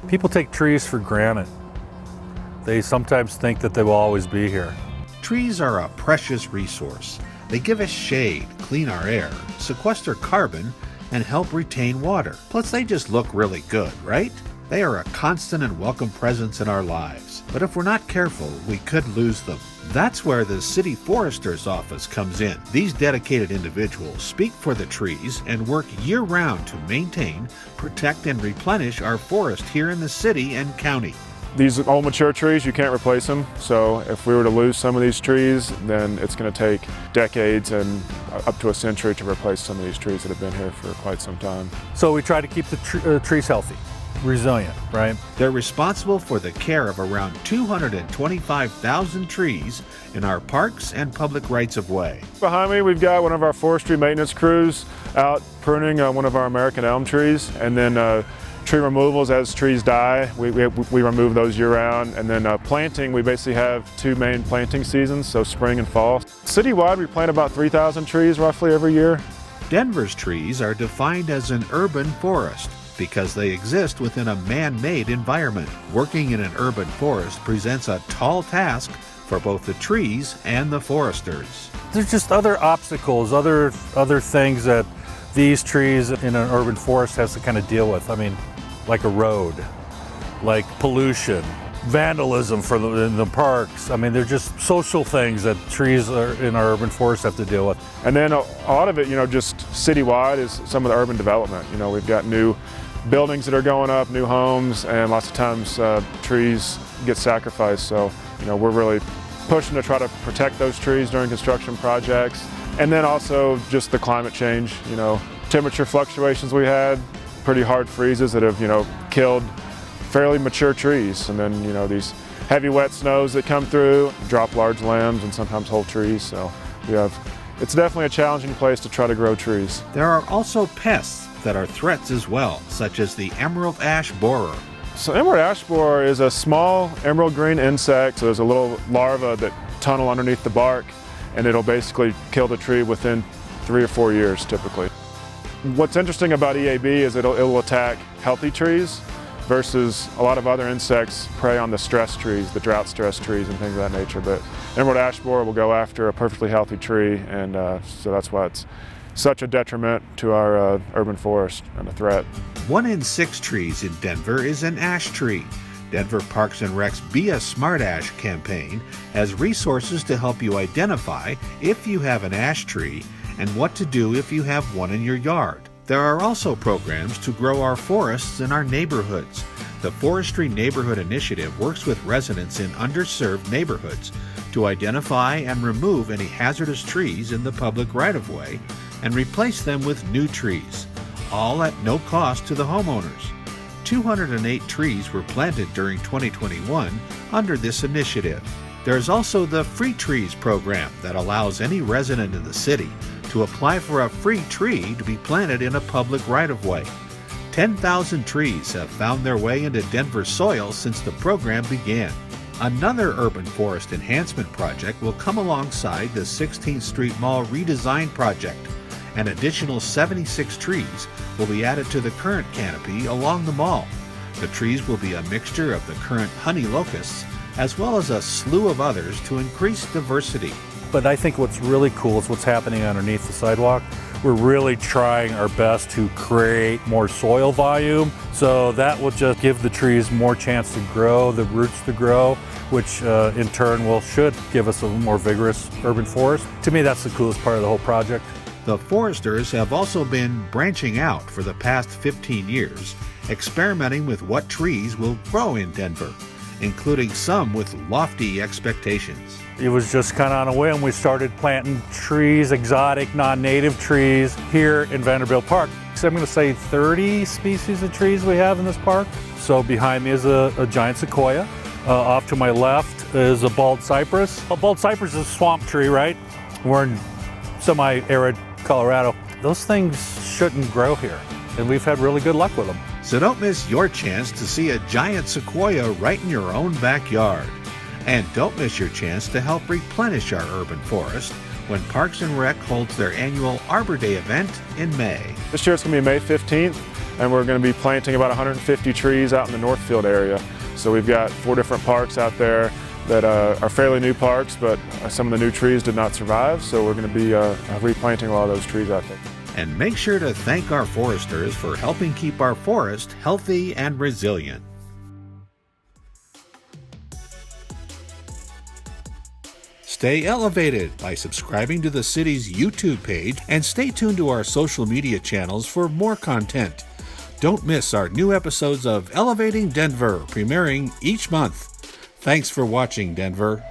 People take trees for granted. They sometimes think that they will always be here. Trees are a precious resource. They give us shade, clean our air, sequester carbon, and help retain water. Plus, they just look really good, right? They are a constant and welcome presence in our lives. But if we're not careful, we could lose them. That's where the City Forester's Office comes in. These dedicated individuals speak for the trees and work year-round to maintain, protect, and replenish our forest here in the city and county. These old mature trees, you can't replace them. So if we were to lose some of these trees, then it's going to take decades and up to a century to replace some of these trees that have been here for quite some time. So we try to keep the trees healthy, resilient, right? They're responsible for the care of around 225,000 trees in our parks and public rights-of-way. Behind me, we've got one of our forestry maintenance crews out pruning one of our American elm trees, and then tree removals as trees die. We remove those year-round, and then planting, we basically have two main planting seasons, so spring and fall. Citywide, we plant about 3,000 trees roughly every year. Denver's trees are defined as an urban forest because they exist within a man-made environment. Working in an urban forest presents a tall task for both the trees and the foresters. There's just other obstacles, other things that these trees in an urban forest has to kind of deal with. I mean, like a road, like pollution, vandalism in the parks. I mean, they're just social things that trees in our urban forests have to deal with. And then a lot of it, just citywide is some of the urban development. We've got new buildings that are going up, new homes, and lots of times trees get sacrificed. So, we're really pushing to try to protect those trees during construction projects. And then also just the climate change, temperature fluctuations we had, pretty hard freezes that have, killed fairly mature trees. And then, these heavy wet snows that come through, drop large limbs and sometimes whole trees. So it's definitely a challenging place to try to grow trees. There are also pests that are threats as well, such as the emerald ash borer. So emerald ash borer is a small emerald green insect. So there's a little larva that tunnel underneath the bark, and it'll basically kill the tree within 3 or 4 years typically. What's interesting about EAB is it'll attack healthy trees versus a lot of other insects prey on the stress trees, the drought stress trees and things of that nature. But emerald ash borer will go after a perfectly healthy tree, and so that's why it's such a detriment to our urban forest and a threat. 1 in 6 trees in Denver is an ash tree. Denver Parks and Rec's Be a Smart Ash campaign has resources to help you identify if you have an ash tree and what to do if you have one in your yard. There are also programs to grow our forests in our neighborhoods. The Forestry Neighborhood Initiative works with residents in underserved neighborhoods to identify and remove any hazardous trees in the public right-of-way and replace them with new trees, all at no cost to the homeowners. 208 trees were planted during 2021 under this initiative. There's also the Free Trees program that allows any resident in the city to apply for a free tree to be planted in a public right-of-way. 10,000 trees have found their way into Denver soil since the program began. Another urban forest enhancement project will come alongside the 16th Street Mall redesign project. An additional 76 trees will be added to the current canopy along the mall. The trees will be a mixture of the current honey locusts as well as a slew of others to increase diversity. But I think what's really cool is what's happening underneath the sidewalk. We're really trying our best to create more soil volume, so that will just give the trees more chance to grow, the roots to grow, which in turn should give us a more vigorous urban forest. To me, that's the coolest part of the whole project. The foresters have also been branching out for the past 15 years, experimenting with what trees will grow in Denver, including some with lofty expectations. It was just kind of on a whim. We started planting trees, exotic, non-native trees here in Vanderbilt Park. So I'm going to say 30 species of trees we have in this park. So behind me is a giant sequoia. Off to my left is a bald cypress. A bald cypress is a swamp tree, right? We're in semi-arid Colorado. Those things shouldn't grow here, and we've had really good luck with them. So don't miss your chance to see a giant sequoia right in your own backyard. And don't miss your chance to help replenish our urban forest when Parks and Rec holds their annual Arbor Day event in May. This year it's going to be May 15th. and we're going to be planting about 150 trees out in the Northfield area. So we've got 4 different parks out there that are fairly new parks, but some of the new trees did not survive, so we're going to be replanting a lot of those trees out there. And make sure to thank our foresters for helping keep our forest healthy and resilient. Stay elevated by subscribing to the city's YouTube page and stay tuned to our social media channels for more content. Don't miss our new episodes of Elevating Denver, premiering each month. Thanks for watching, Denver.